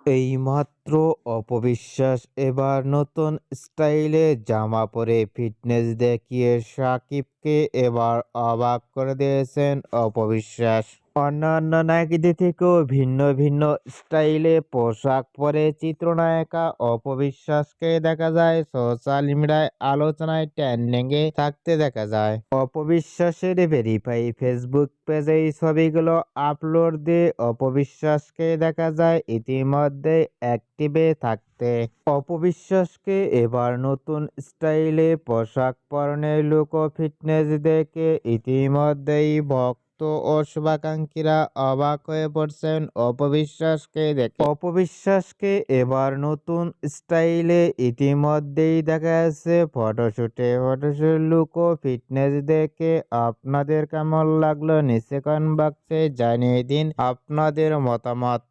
এইমাত্র অপবিশ্বাস এবার নতুন স্টাইলে জামা পরে ফিটনেস দেখিয়ে সাকিবকে এবার অবাক করে দিয়েছেন অপবিশ্বাস। অন্যান্য নায়িকাদের থেকেও ভিন্ন ভিন্ন স্টাইলে পোশাক পরে চিত্রনায়িকা অপবিশ্বাসকে দেখা যায় সোশ্যাল মিডিয়ায় আলোচনায় ট্রেন্ডিংয়ে থাকতে দেখা যায়। অপবিশ্বাসের ভেরিফাই ফেসবুক পেজে এই ছবিগুলো আপলোড দিয়ে অপবিশ্বাসকে দেখা যায় ইতিমধ্যে অ্যাক্টিভে থাকতে। অপবিশ্বাসকে এবার নতুন স্টাইলে পোশাক পরনের লুক ও ফিটনেস দেখে ইতিমধ্যেই ভক্ত ও শুভাকাঙ্ক্ষীরা অবাক হয়ে পড়ছেন অপবিশ্বাসকে দেখে। অপবিশ্বাসকে এবার নতুন স্টাইলে ইতিমধ্যেই দেখা যাচ্ছে ফটোশুট লুক ও ফিটনেস দেখে আপনাদের কেমন লাগলো নিচে কমেন্ট বক্সে জানিয়ে দিন আপনাদের মতামত।